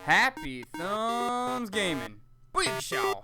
Happy Thumbs Gaming. Big show.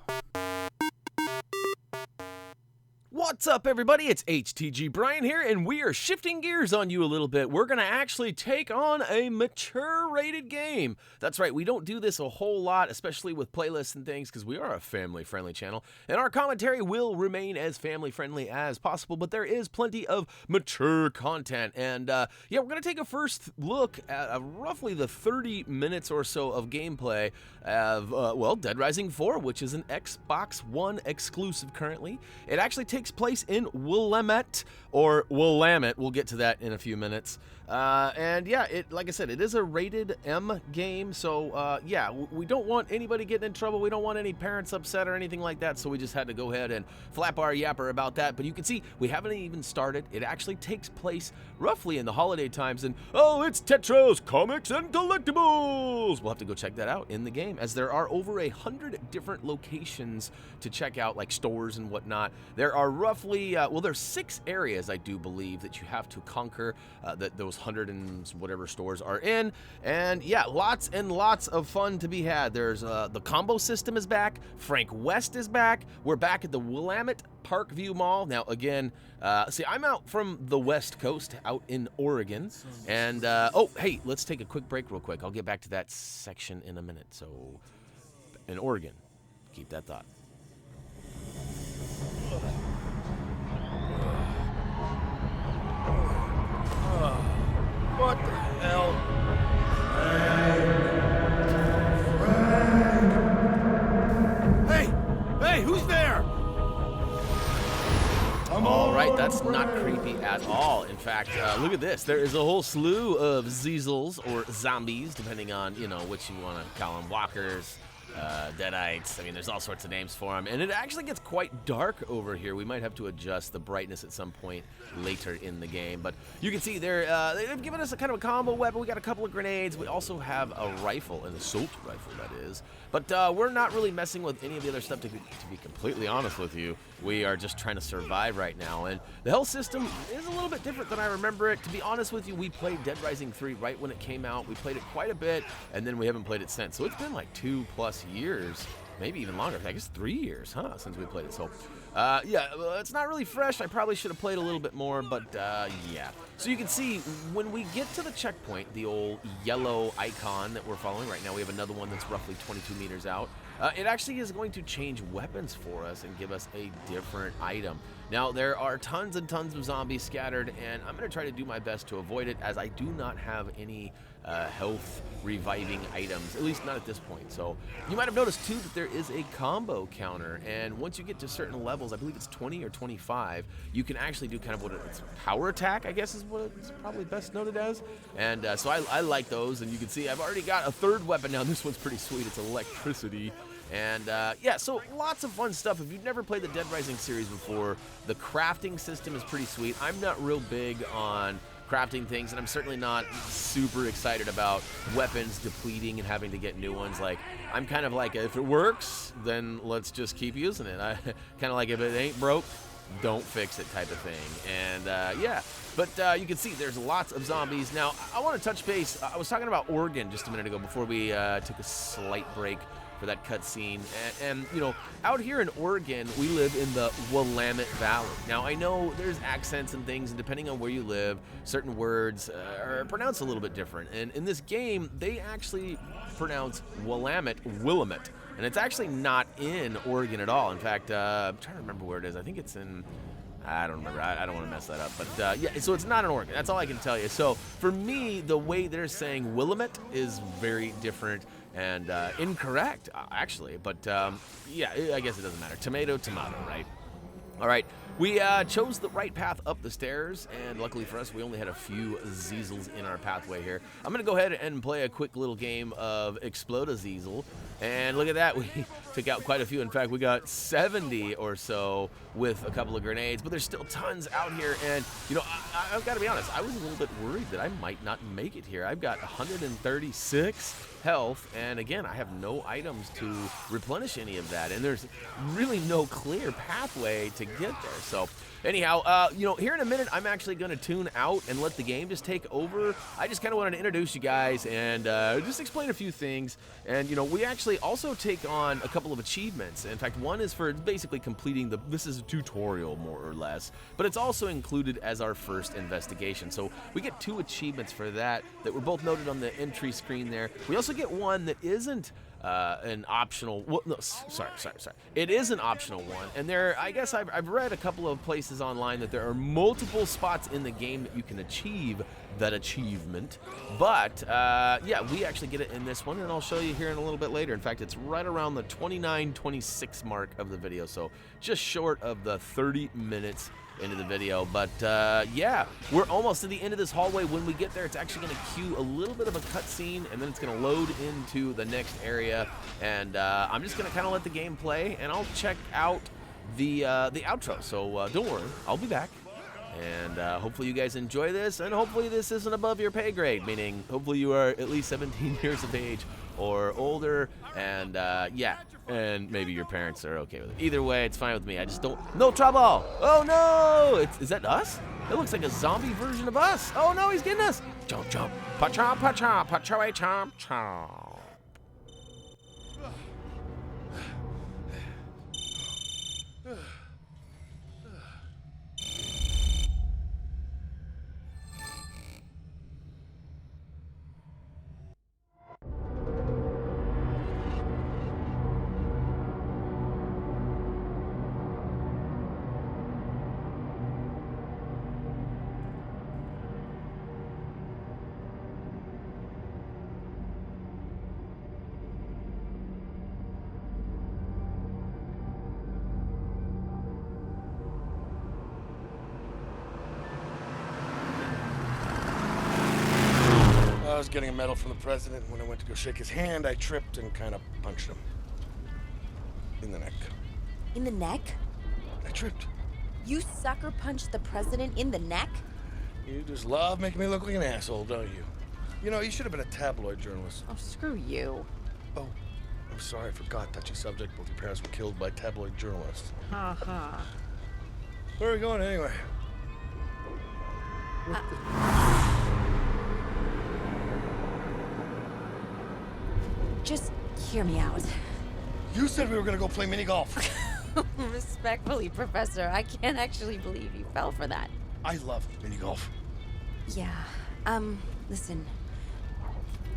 What's up, everybody? It's HTG Brian here, and we are shifting gears on you a little bit. We're going to actually take on a mature-rated game. That's right, we don't do this a whole lot, especially with playlists and things, because we are a family-friendly channel, and our commentary will remain as family-friendly as possible, but there is plenty of mature content, and yeah, we're going to take a first look at roughly the 30 minutes or so of gameplay of, well, Deadrising 4, which is an Xbox One exclusive currently. It actually takes place in Willamette, or Willamette. We'll get to that in a few minutes. And yeah, like I said, it is a rated M game, so yeah, we don't want anybody getting in trouble. We don't want any parents upset or anything like that, so we just had to go ahead and flap our yapper about that. But you can see, we haven't even started. It actually takes place roughly in the holiday times, and oh, it's Tetris, comics, and collectibles! We'll have to go check that out in the game, as there are over 100 different locations to check out, like stores and whatnot. There are roughly, well, there's 6 areas, I do believe, that you have to conquer, that those 100 and whatever stores are in, and yeah, lots and lots of fun to be had. There's the combo system is back, Frank West is back, we're back at the Willamette Parkview Mall. Now again, see, I'm out from the West Coast, out in Oregon, and oh, hey, let's take a quick break real quick. I'll get back to that section in a minute. So, in Oregon, keep that thought. What the hell? Hey, who's there? All right, that's not creepy at all. In fact, look at this. There is a whole slew of Zeezels, or zombies, depending on, you know, what you want to call them. Walkers, deadites. I mean, there's all sorts of names for them. And it actually gets quite dark over here. We might have to adjust the brightness at some point later in the game. But you can see they've given us a kind of a combo weapon. We got a couple of grenades. We also have a rifle, an assault rifle, that is. But we're not really messing with any of the other stuff, to be completely honest with you. We are just trying to survive right now. And the health system is a little bit different than I remember it. To be honest with you, we played Deadrising 3 right when it came out. We played it quite a bit, and then we haven't played it since. So it's been like 2+ years, maybe even longer. I guess 3 years, huh, since we played it. So, yeah, it's not really fresh. I probably should have played a little bit more, but yeah. So you can see, when we get to the checkpoint, the old yellow icon that we're following right now, we have another one that's roughly 22 meters out. It actually is going to change weapons for us and give us a different item. Now, there are tons and tons of zombies scattered, and I'm going to try to do my best to avoid it, as I do not have any health reviving items, at least not at this point. So you might have noticed too that there is a combo counter, and once you get to certain levels, I believe it's 20 or 25, you can actually do kind of what it's power attack, I guess is what it's probably best noted as. And so I like those, and you can see I've already got a third weapon now. This one's pretty sweet. It's electricity. And yeah, so lots of fun stuff. If you've never played the Deadrising series before, the crafting system is pretty sweet. I'm not real big on crafting things, and I'm certainly not super excited about weapons depleting and having to get new ones. Like, I'm kind of like, if it works, then let's just keep using it. I kind of like, if it ain't broke, don't fix it type of thing. And yeah, but you can see there's lots of zombies. Now, I want to touch base. I was talking about Oregon just a minute ago before we took a slight break for that cutscene, and you know, out here in Oregon, we live in the Willamette Valley. Now, I know there's accents and things, and depending on where you live, certain words are pronounced a little bit different. And in this game, they actually pronounce Willamette, and it's actually not in Oregon at all. In fact, I'm trying to remember where it is. I think it's in, I don't remember. I don't want to mess that up. But yeah, so it's not in Oregon. That's all I can tell you. So for me, the way they're saying Willamette is very different and incorrect, actually. But yeah, I guess it doesn't matter. Tomato, right? All right, we chose the right path up the stairs, and luckily for us, we only had a few Zeezels in our pathway here. I'm going to go ahead and play a quick little game of Explode a Zeezel, and look at that, we took out quite a few. In fact, we got 70 or so with a couple of grenades, but there's still tons out here, and, you know, I've got to be honest, I was a little bit worried that I might not make it here. I've got 136 health, and again, I have no items to replenish any of that, and there's really no clear pathway to get there. So Anyhow, you know, here in a minute, I'm actually going to tune out and let the game just take over. I just kind of wanted to introduce you guys and just explain a few things. And, you know, we actually also take on a couple of achievements. In fact, one is for basically completing this is a tutorial, more or less, but it's also included as our first investigation. So we get 2 achievements for that were both noted on the entry screen there. We also get one that isn't an optional, well, no, sorry. It is an optional one, and I guess I've read a couple of places online that there are multiple spots in the game that you can achieve that achievement, but yeah, we actually get it in this one, and I'll show you here in a little bit later. In fact, it's right around the 29-26 mark of the video, so just short of the 30 minutes into the video. But yeah, we're almost to the end of this hallway. When we get there, it's actually going to cue a little bit of a cutscene, and then it's going to load into the next area, and I'm just going to kind of let the game play, and I'll check out the outro. So don't worry, I'll be back, and hopefully you guys enjoy this, and hopefully this isn't above your pay grade, meaning hopefully you are at least 17 years of age or older, and yeah, and maybe your parents are okay with it. Either way, it's fine with me. I just don't, no trouble. Oh no, is that us? It looks like a zombie version of us. Oh no, he's getting us. Jump, jump, pa-chomp, pa-chomp, pa-choy, chomp, chomp. I was getting a medal from the president. When I went to go shake his hand, I tripped and kind of punched him. In the neck. In the neck? I tripped. You sucker punched the president in the neck? You just love making me look like an asshole, don't you? You know, you should have been a tabloid journalist. Oh, screw you. Oh, I'm sorry, I forgot. Touchy subject. Both your parents were killed by tabloid journalists. Ha Where are we going anyway? Just hear me out. You said we were gonna go play mini golf. Respectfully, Professor, I can't actually believe you fell for that. I love mini golf. Yeah, listen.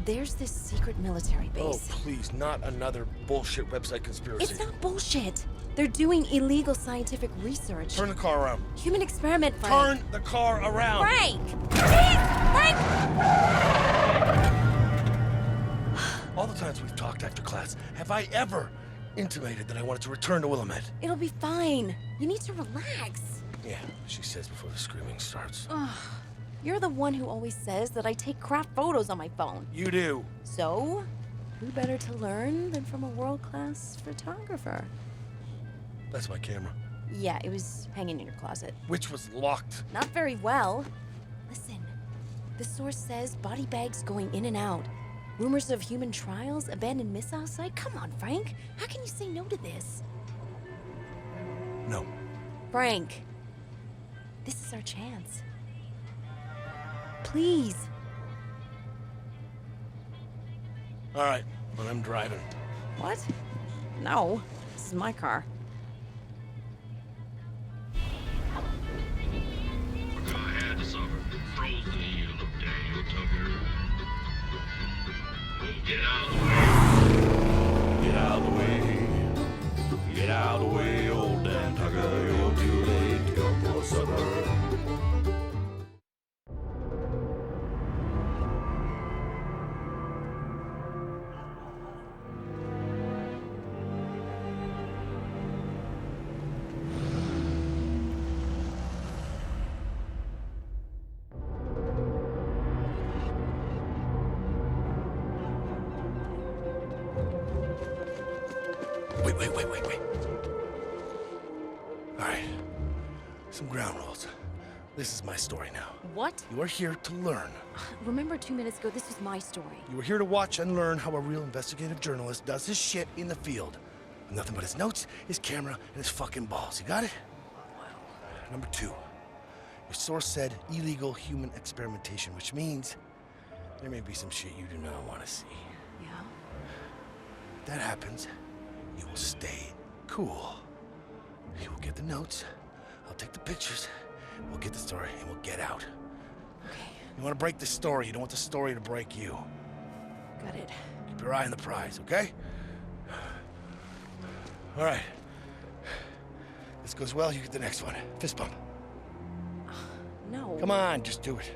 There's this secret military Oh, base. please, not another bullshit website conspiracy. It's not bullshit. They're doing illegal scientific research. Turn the car around. Human experiment, Frank. Turn the car around. Frank! Jeez! Frank! All the times we've talked after class, have I ever intimated that I wanted to return to Willamette? It'll be fine. You need to relax. Yeah, she says before the screaming starts. You're the one who always says that I take crap photos on my phone. You do. So, who better to learn than from a world-class photographer? That's my camera. Yeah, it was hanging in your closet. Which was locked. Not very well. Listen, the source says body bags going in and out. Rumors of human trials, abandoned missile site. Come on, Frank. How can you say no to this? No. Frank, this is our chance. Please. All right, but I'm driving. What? No, this is my car. Get out of the way. Get out of the way. Get out of the way, old damn Tucker. You're too late to go for supper. Wait. All right, some ground rules. This is my story now. What? You are here to learn. Remember 2 minutes ago, this was my story. You are here to watch and learn how a real investigative journalist does his shit in the field. With nothing but his notes, his camera, and his fucking balls. You got it? Number 2, your source said illegal human experimentation, which means there may be some shit you do not want to see. Yeah? If that happens, you will stay cool. You will get the notes, I'll take the pictures, we'll get the story, and we'll get out. Okay, You want to break the story, you don't want the story to break you. got it. Keep your eye on the prize, okay? All right. This goes well, you get the next one. Fist bump. No. Come on, just do it.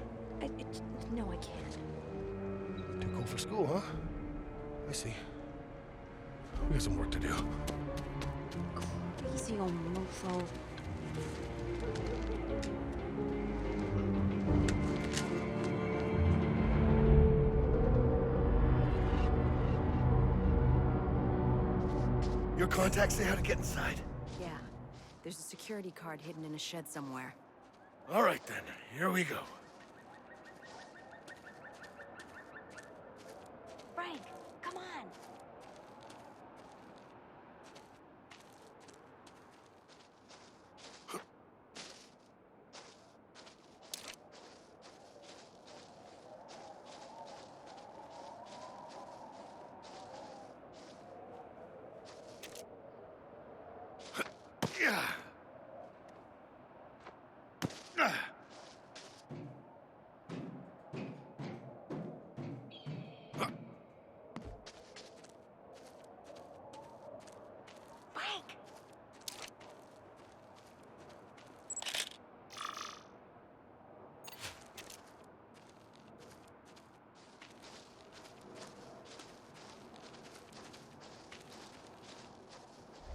No, I can't. Too cool for school, huh? I see. We got some work to do. Crazy old mofo. Your contacts say how to get inside. Yeah. There's a security card hidden in a shed somewhere. All right then, here we go. Frank, come on. Yeah. Frank!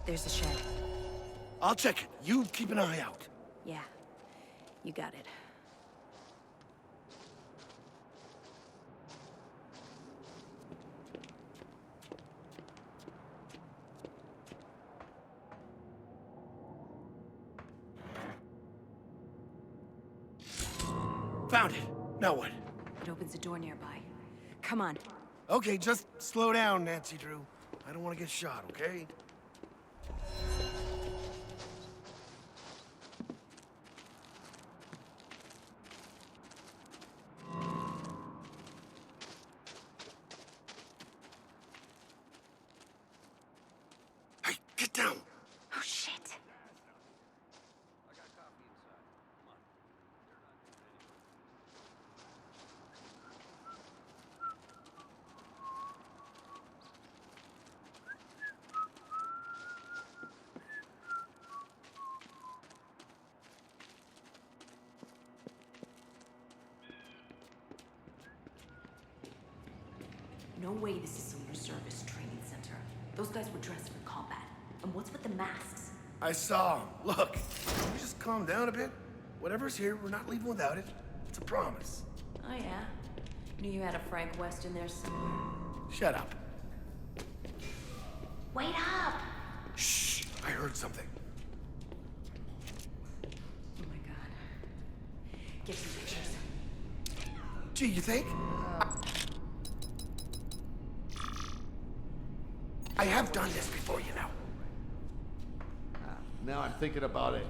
There's a shed. I'll check it. You keep an eye out. Yeah. You got it. Found it. Now what? It opens a door nearby. Come on. Okay, just slow down, Nancy Drew. I don't want to get shot, okay? Hey, get down! Oh, shit. No way this is some reservist training center. Those guys were dressed for combat. And what's with the masks? I saw him. Look, can you just calm down a bit? Whatever's here, we're not leaving without it. It's a promise. Oh, yeah? Knew you had a Frank West in there somewhere. Shut up. Wait up! Shh! I heard something. Oh, my God. Get some pictures. Gee, you think? I have done this before, you know. Now I'm thinking about it.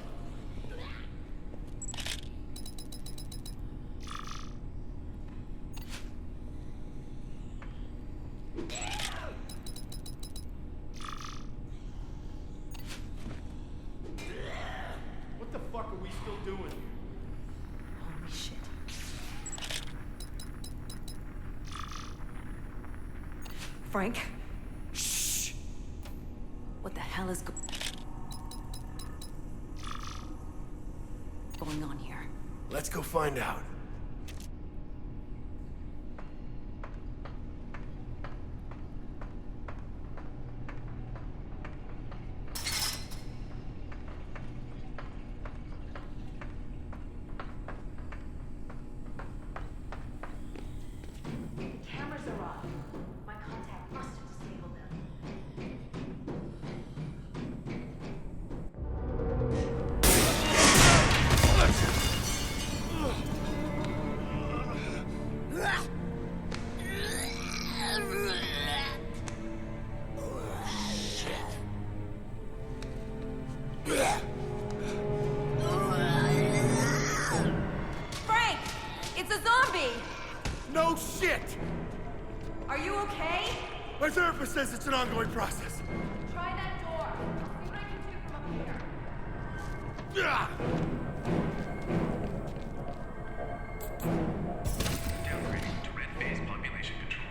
What the fuck are we still doing here? Holy shit. Frank? Shh! What the hell is going on here? Let's go find out. Cameras are off. My contact must have disabled them. No shit! Are you okay? My therapist says it's an ongoing process. Try that door. See what I can do from up here. Ah! Downgrading to red phase population control.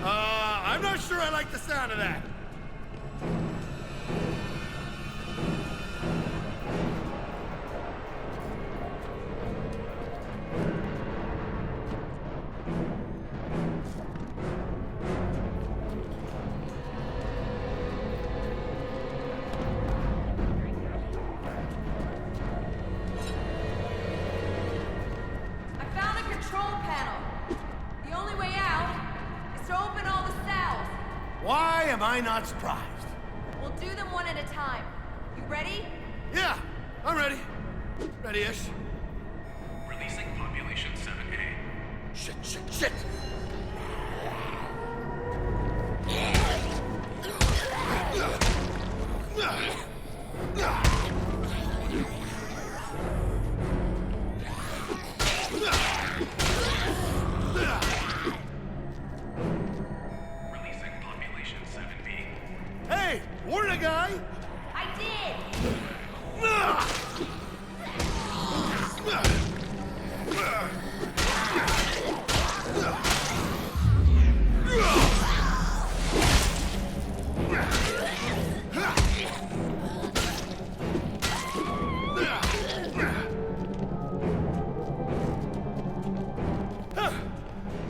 I'm not sure I like the sound of that. I found the control panel. The only way out is to open all the cells. Why am I not surprised? We'll do them one at a time. You ready? Yeah, I'm ready. Ready-ish. Releasing population 7A. Shit, shit, shit! Releasing population 7B. Hey, warn a guy! I did!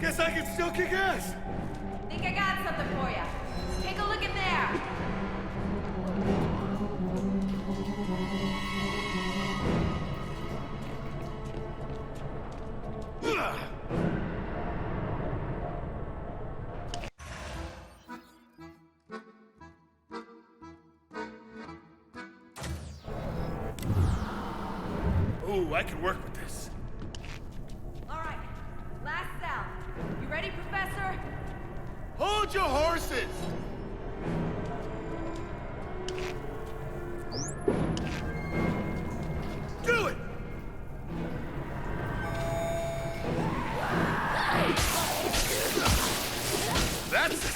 Guess I can still kick ass. Think I got something for you. Take a look in there. Ooh, I can work with this. All right. Last cell. You ready, Professor? Hold your horses! Do it! That's it!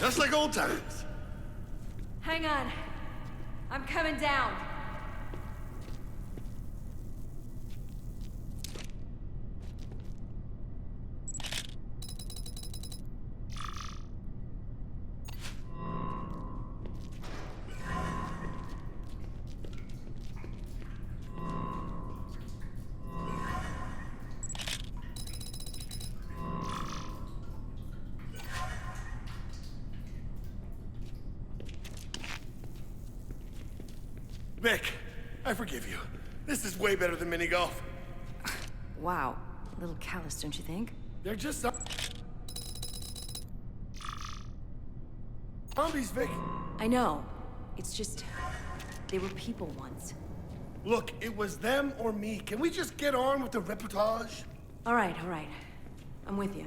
Just like old times. Hang on. I'm coming down. Vic, I forgive you. This is way better than mini golf. Wow. A little callous, don't you think? They're just zombies, Vic. I know. It's just... they were people once. Look, it was them or me. Can we just get on with the reportage? All right, all right. I'm with you.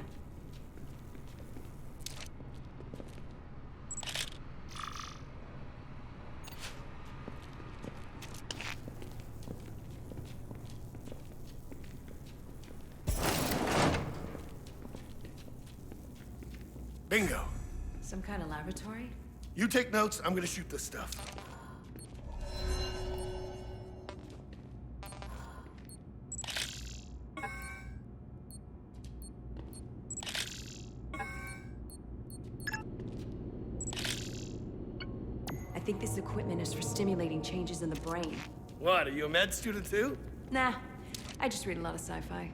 Bingo. Some kind of laboratory? You take notes, I'm gonna shoot this stuff. I think this equipment is for stimulating changes in the brain. What, are you a med student too? Nah, I just read a lot of sci-fi.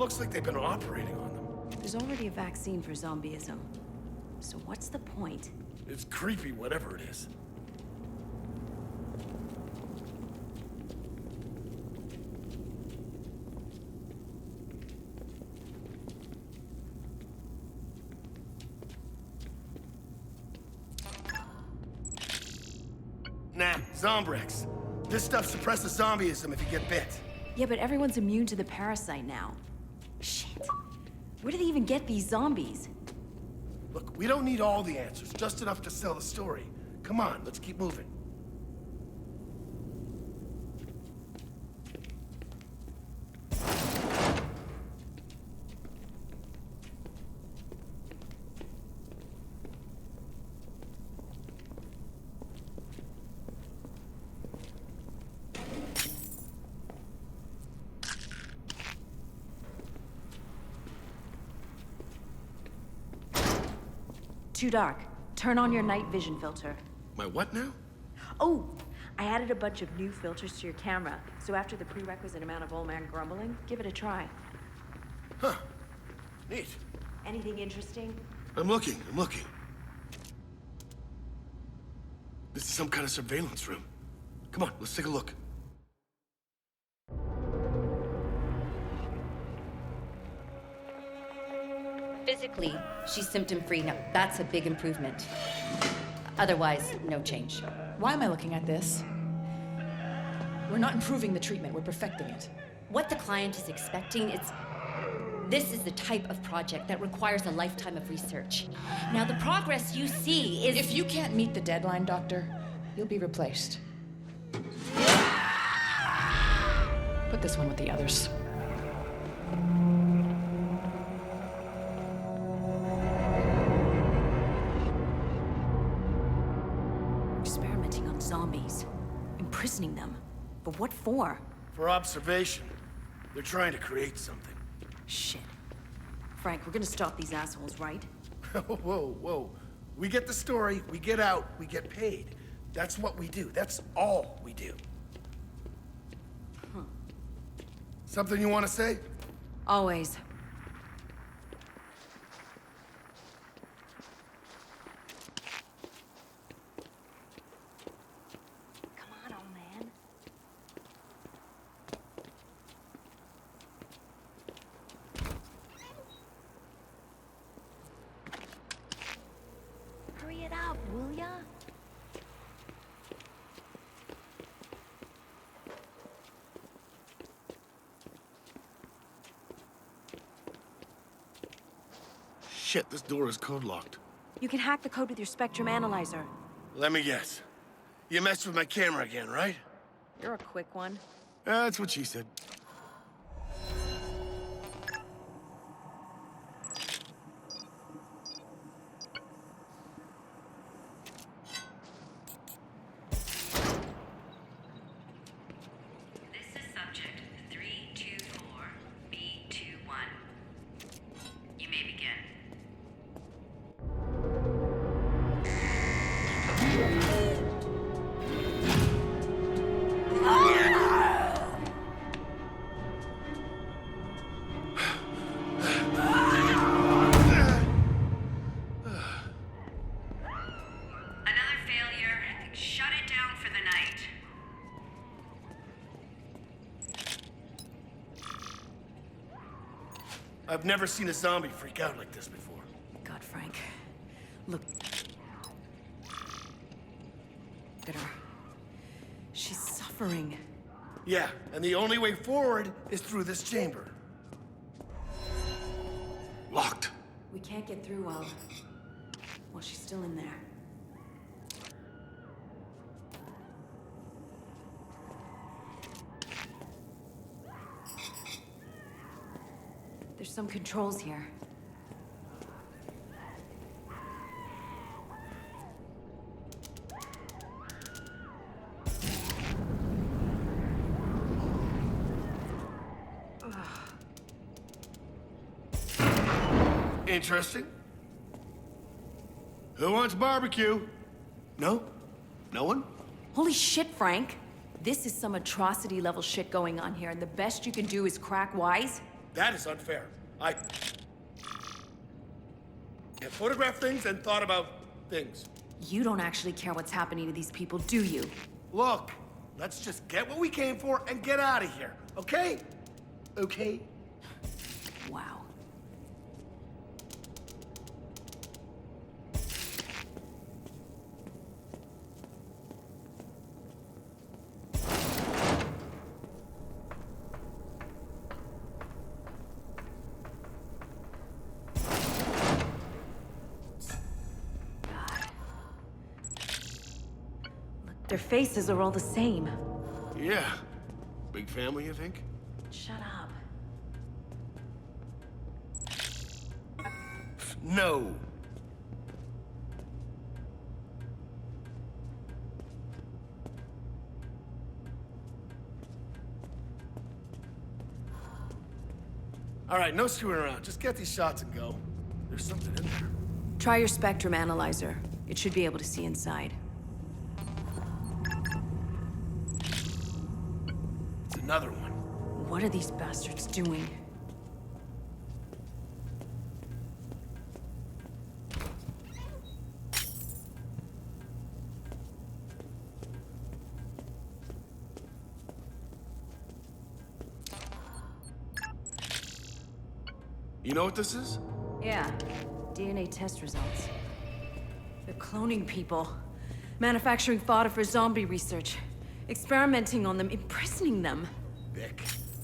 looks like they've been operating on them. There's already a vaccine for zombieism. So what's the point? It's creepy, whatever it is. Nah, Zombrex. This stuff suppresses zombieism if you get bit. Yeah, but everyone's immune to the parasite now. Shit. Where do they even get these zombies? Look, we don't need all the answers, just enough to sell the story. Come on, let's keep moving. Too dark. Turn on your night vision filter. My what now? Oh, I added a bunch of new filters to your camera, so after the prerequisite amount of old man grumbling, give it a try. Huh. Neat. Anything interesting? I'm looking. This is some kind of surveillance room. Come on, let's take a look. Physically, she's symptom-free. Now, that's a big improvement. Otherwise, no change. Why am I looking at this? We're not improving the treatment, we're perfecting it. What the client is expecting, this is the type of project that requires a lifetime of research. Now, the progress you see is... If you can't meet the deadline, Doctor, you'll be replaced. Put this one with the others. Experimenting on zombies. Imprisoning them. But what for? For observation. They're trying to create something. Shit. Frank, we're gonna stop these assholes, right? Whoa. We get the story, we get out, we get paid. That's what we do. That's all we do. Huh. Something you want to say? Always. Come on, old man. Hurry it up, will ya? Shit, this door is code locked. You can hack the code with your spectrum analyzer. Let me guess. You messed with my camera again, right? You're a quick one. That's what she said. This is subject 324B21. You may begin. Another failure. Shut it down for the night. I've never seen a zombie freak out like this before. God, Frank. Look. Look at her. She's suffering. Yeah, and the only way forward is through this chamber. Locked. We can't get through while she's still in there. There's some controls here. Interesting. Who wants barbecue? No? No one? Holy shit, Frank! This is some atrocity level shit going on here, and the best you can do is crack wise? That is unfair. I have photographed things and thought about things. You don't actually care what's happening to these people, do you? Look, let's just get what we came for and get out of here, okay? Okay? Wow. Their faces are all the same. Yeah. Big family, you think? Shut up. No. All right, no screwing around. Just get these shots and go. There's something in there. Try your spectrum analyzer. It should be able to see inside. It's another one. What are these bastards doing? You know what this is? Yeah, DNA test results. They're cloning people, manufacturing fodder for zombie research, experimenting on them, imprisoning them. Vic,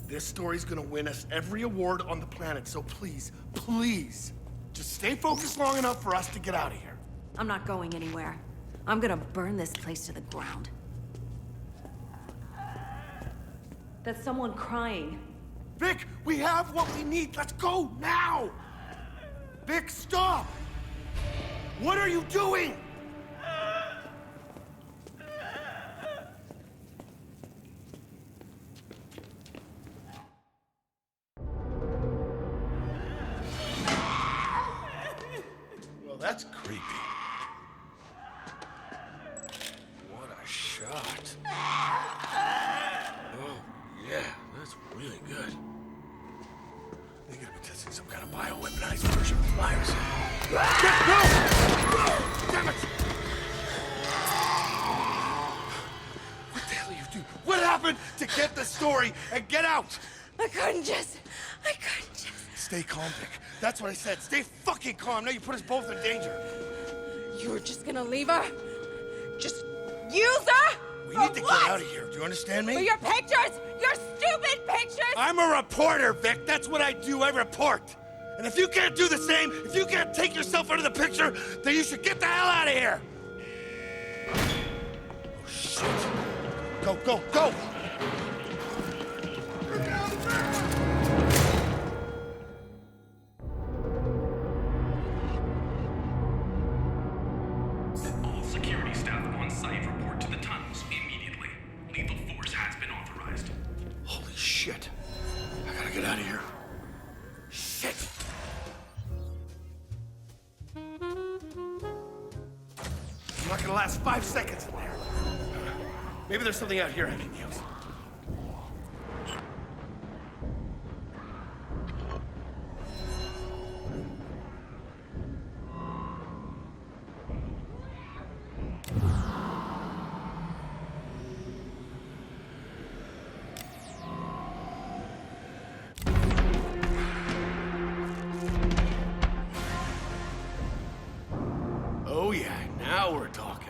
this story's gonna win us every award on the planet, so please, please, just stay focused long enough for us to get out of here. I'm not going anywhere. I'm gonna burn this place to the ground. That's someone crying. Vic, we have what we need. Let's go now! Vic, stop! What are you doing? Well, that's creepy. What a shot. Oh, yeah, that's really good. They gotta be testing some kind of bioweaponized version of the virus. No! Damn it! What the hell are you doing? What happened to get the story and get out? I couldn't just. Stay calm, Vic. That's what I said. Stay fucking calm. Now you put us both in danger. You were just gonna leave her? Just use her? We need to get out of here. Do you understand me? For your pictures! Your stupid pictures! I'm a reporter, Vic. That's what I do. I report. And if you can't do the same, if you can't take yourself out of the picture, then you should get the hell out of here. Oh, shit. Go, go, go! All security staff on site report to the tunnels immediately. Lethal force has been authorized. Holy shit. I gotta get out of here. Shit! I'm not gonna last 5 seconds in there. Maybe there's something out here I can use. Oh yeah, now we're talking.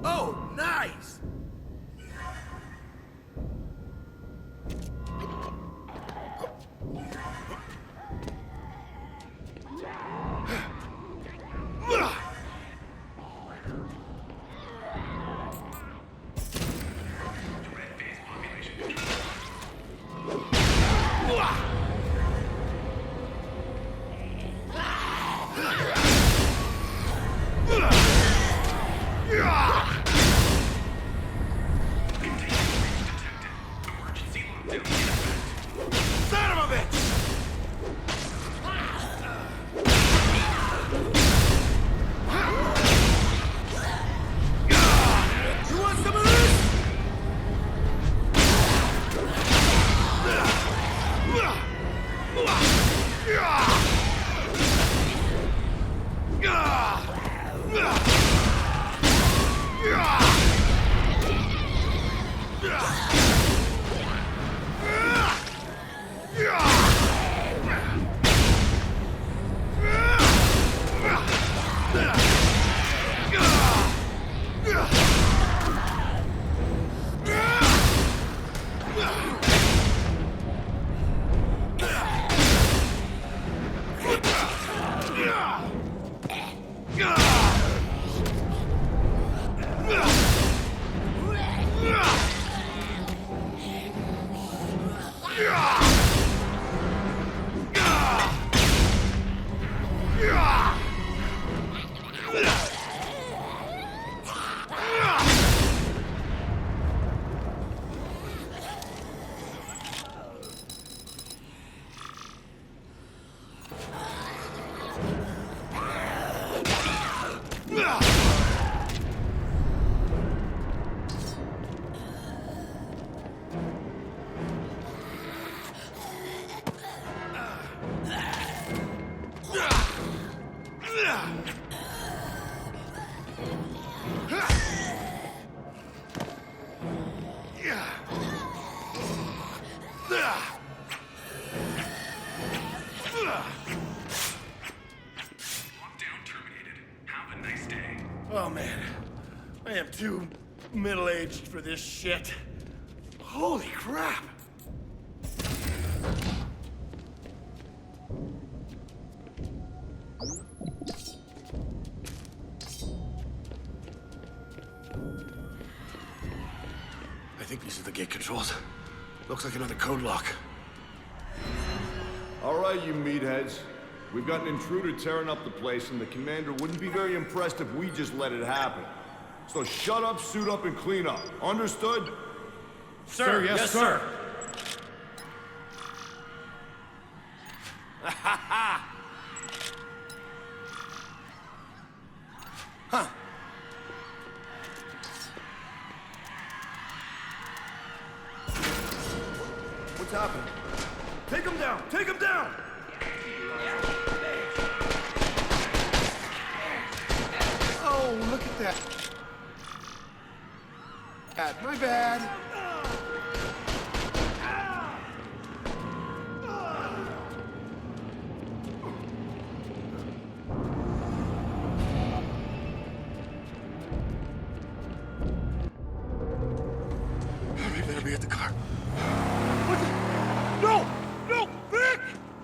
Oh, nice! Oh man, I am too middle-aged for this shit. Holy crap! I think these are the gate controls. Looks like another code lock. All right, you meatheads. We've got an intruder tearing up the place, and the commander wouldn't be very impressed if we just let it happen. So shut up, suit up, and clean up. Understood? Sir, yes, sir. Huh. What's happening? Take him down! Take him down! Oh, look at that. My bad. We better be at the car. What the? No! No! Vic!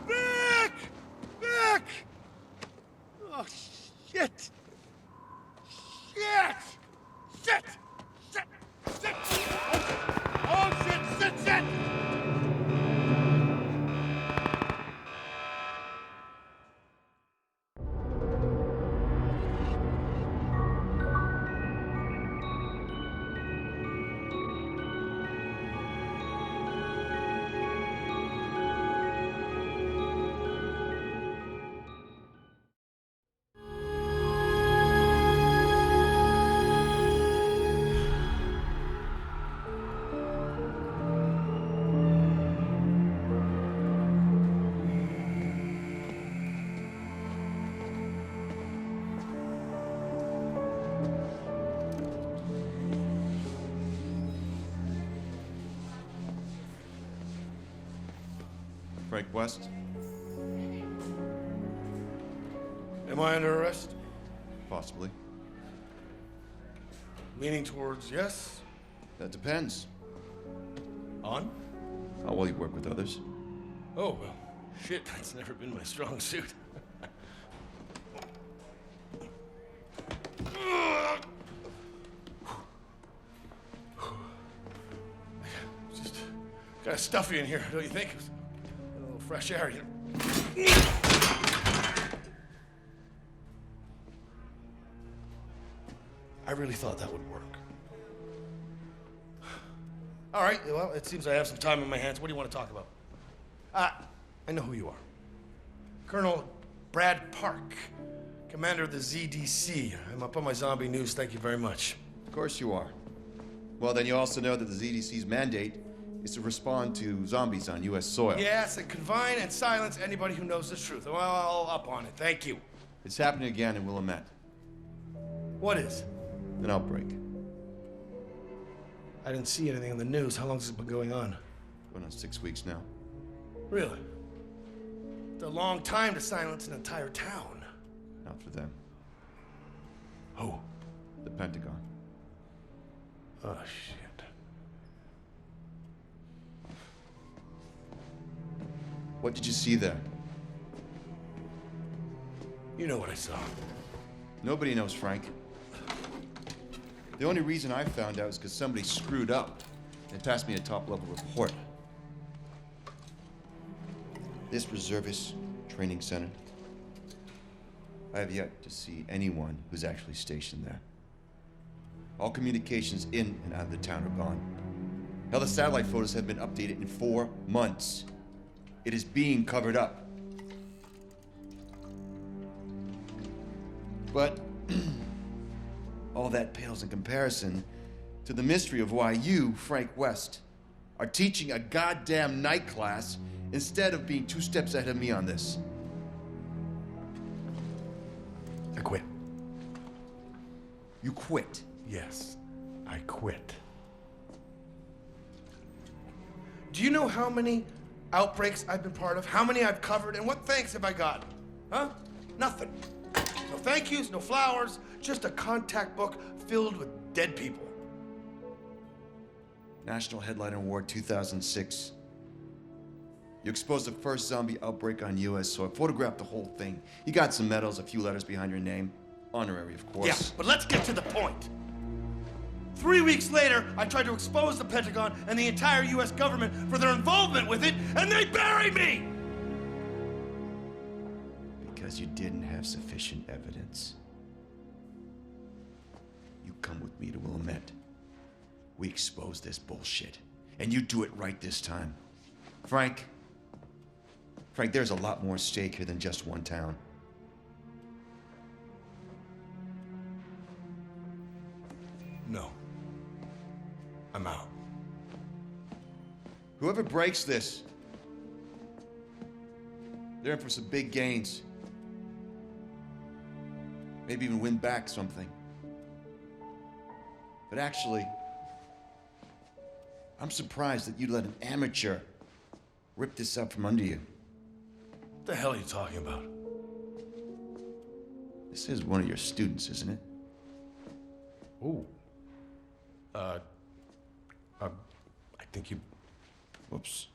Vic! Vic! Oh, shit! Shit! Shit! Shit! Shit! Oh, shit! Shit! Shit! Frank West? Am I under arrest? Possibly. Leaning towards yes? That depends. On? How well you work with others. Oh, well, shit, that's never been my strong suit. Just kind of stuffy in here, don't you think? A little fresh air, you know. I really thought that would work. All right, well, it seems I have some time on my hands. What do you want to talk about? I know who you are. Colonel Brad Park, commander of the ZDC. I'm up on my zombie news, thank you very much. Of course you are. Well, then you also know that the ZDC's mandate is to respond to zombies on U.S. soil. Yes, and confine and silence anybody who knows the truth. Well, I'll up on it, thank you. It's happening again in Willamette. What is? An outbreak. I didn't see anything in the news. How long has it been going on? Going on 6 weeks now. Really? It's a long time to silence an entire town. Not for them. Who? The Pentagon. Oh, shit. What did you see there? You know what I saw. Nobody knows, Frank. The only reason I found out is because somebody screwed up and passed me a top-level report. This reservist training center, I have yet to see anyone who's actually stationed there. All communications in and out of the town are gone. Hell, the satellite photos have been updated in 4 months. It is being covered up. But all that pales in comparison to the mystery of why you, Frank West, are teaching a goddamn night class instead of being 2 steps ahead of me on this. I quit. You quit. Yes, I quit. Do you know how many outbreaks I've been part of? How many I've covered? And what thanks have I got? Huh? Nothing. No thank yous, no flowers, just a contact book filled with dead people. National Headliner Award 2006. You exposed the first zombie outbreak on U.S. soil. Photographed the whole thing. You got some medals, a few letters behind your name. Honorary, of course. Yeah, but let's get to the point. 3 weeks later, I tried to expose the Pentagon and the entire U.S. government for their involvement with it, and they bury me! Because you didn't have sufficient evidence. You come with me to Willamette. We expose this bullshit. And you do it right this time. Frank, there's a lot more at stake here than just one town. No. I'm out. Whoever breaks this, they're in for some big gains. Maybe even win back something. But actually, I'm surprised that you let an amateur rip this up from under you. What the hell are you talking about? This is one of your students, isn't it? Ooh. I think you... Whoops.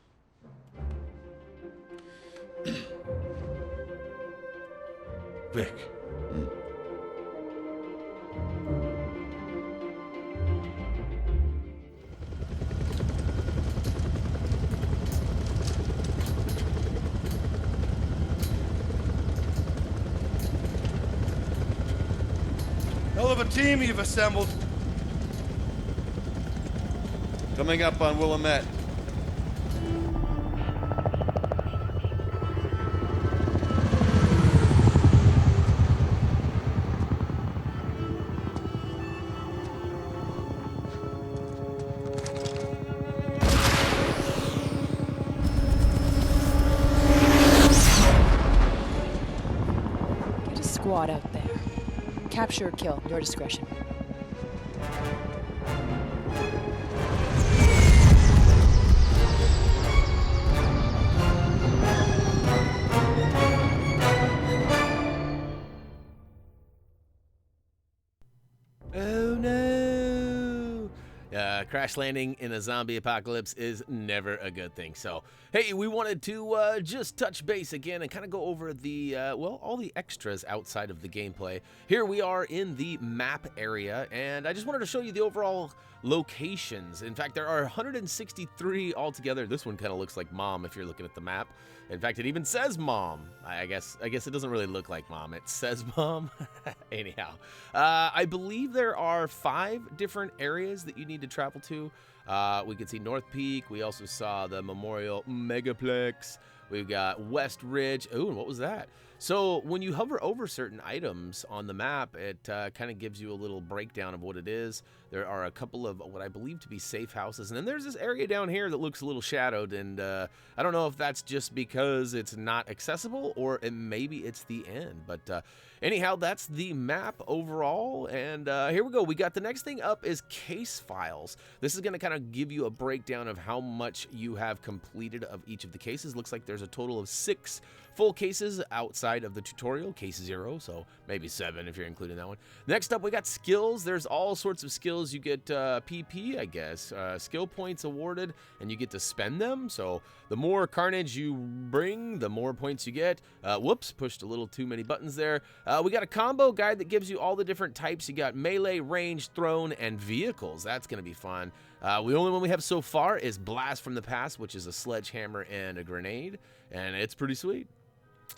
Vic. Hell of a team you've assembled. Coming up on Willamette. Get a squad out there. Capture or kill, your discretion. Oh no! Crash landing in a zombie apocalypse is never a good thing. So, hey, we wanted to just touch base again and kind of go over the, well, all the extras outside of the gameplay. Here we are in the map area, and I just wanted to show you the overall locations. In fact, there are 163 altogether. This one kind of looks like Mom if you're looking at the map. In fact, it even says Mom. I guess it doesn't really look like Mom. It says Mom. Anyhow, I believe there are 5 different areas that you need to travel to. We could see North Peak. We also saw the Memorial Megaplex. We've got West Ridge. Ooh, and what was that? So when you hover over certain items on the map, it kind of gives you a little breakdown of what it is. There are a couple of what I believe to be safe houses, and then there's this area down here that looks a little shadowed, and I don't know if that's just because it's not accessible or maybe it's the end. But anyhow, that's the map overall, and here we go. We got the next thing up is case files. This is going to kind of give you a breakdown of how much you have completed of each of the cases. Looks like there's a total of 6 full cases outside of the tutorial, case 0, so maybe 7 if you're including that one. Next up, we got skills. There's all sorts of skills. You get PP, I guess, skill points awarded, and you get to spend them. So the more carnage you bring, the more points you get. Whoops, pushed a little too many buttons there. We got a combo guide that gives you all the different types. You got melee, range, thrown, and vehicles. That's going to be fun. The only one we have so far is Blast from the Past, which is a sledgehammer and a grenade, and it's pretty sweet.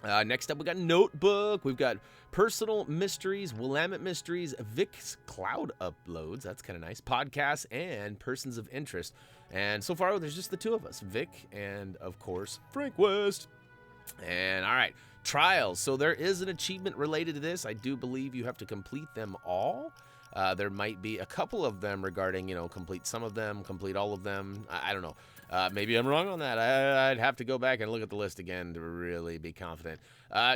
Next up, we got Notebook. We've got Personal Mysteries, Willamette Mysteries, Vic's Cloud Uploads. That's kind of nice. Podcasts and Persons of Interest. And so far, there's just the 2 of us, Vic and, of course, Frank West. And, all right, Trials. So there is an achievement related to this. I do believe you have to complete them all. There might be a couple of them regarding, complete some of them, complete all of them. I don't know. Maybe I'm wrong on that. I'd have to go back and look at the list again to really be confident.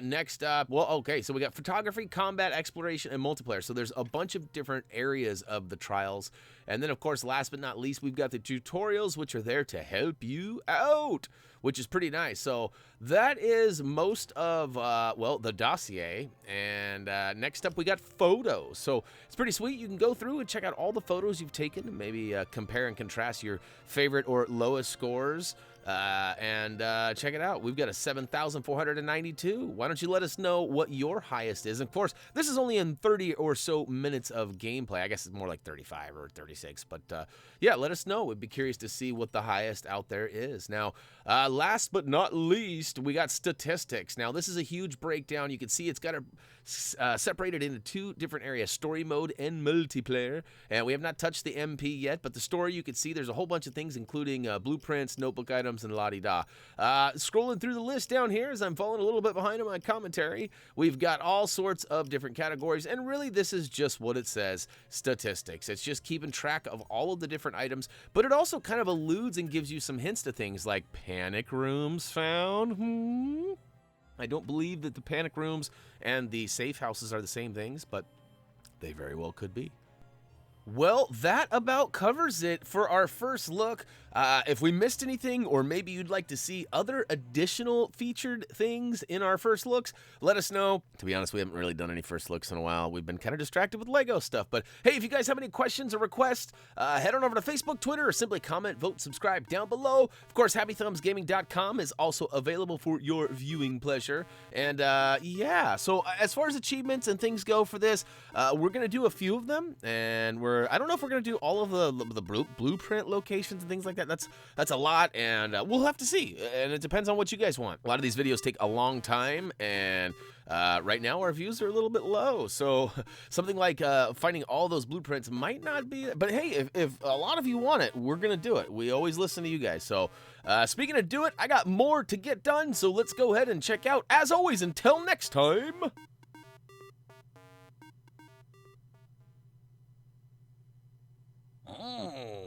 Next up, well, okay, so we got photography, combat, exploration, and multiplayer. So there's a bunch of different areas of the trials. And then, of course, last but not least, we've got the tutorials, which are there to help you out, which is pretty nice. So that is most of, well, the dossier. And next up, we got photos. So it's pretty sweet. You can go through and check out all the photos you've taken and maybe compare and contrast your favorite or lowest scores. And check it out. We've got a 7,492. Why don't you let us know what your highest is? And of course, this is only in 30 or so minutes of gameplay. I guess it's more like 35 or 36. But yeah, let us know. We'd be curious to see what the highest out there is. Now, last but not least, we got statistics. Now, this is a huge breakdown. You can see it's got it separated into 2 different areas, story mode and multiplayer. And we have not touched the MP yet, but the story, you can see there's a whole bunch of things, including blueprints, notebook items, and la-di-da. Scrolling through the list down here as I'm falling a little bit behind on my commentary, we've got all sorts of different categories, and really this is just what it says, statistics. It's just keeping track of all of the different items, but it also kind of alludes and gives you some hints to things like panic rooms found. I don't believe that the panic rooms and the safe houses are the same things, but they very well could be. Well, that about covers it for our first look. If we missed anything, or maybe you'd like to see other additional featured things in our first looks, let us know. To be honest, we haven't really done any first looks in a while. We've been kind of distracted with Lego stuff. But hey, if you guys have any questions or requests, head on over to Facebook, Twitter, or simply comment, vote, subscribe down below. Of course, HappyThumbsGaming.com is also available for your viewing pleasure. And yeah, so as far as achievements and things go for this, we're going to do a few of them. And I don't know if we're going to do all of the blueprint locations and things like that. That's a lot, and we'll have to see, and it depends on what you guys want. A lot of these videos take a long time, and right now our views are a little bit low, so something like finding all those blueprints might not be, but hey, if a lot of you want it, we're gonna do it. We always listen to you guys. So speaking of do it, I got more to get done, so let's go ahead and check out. As always, until next time. Oh.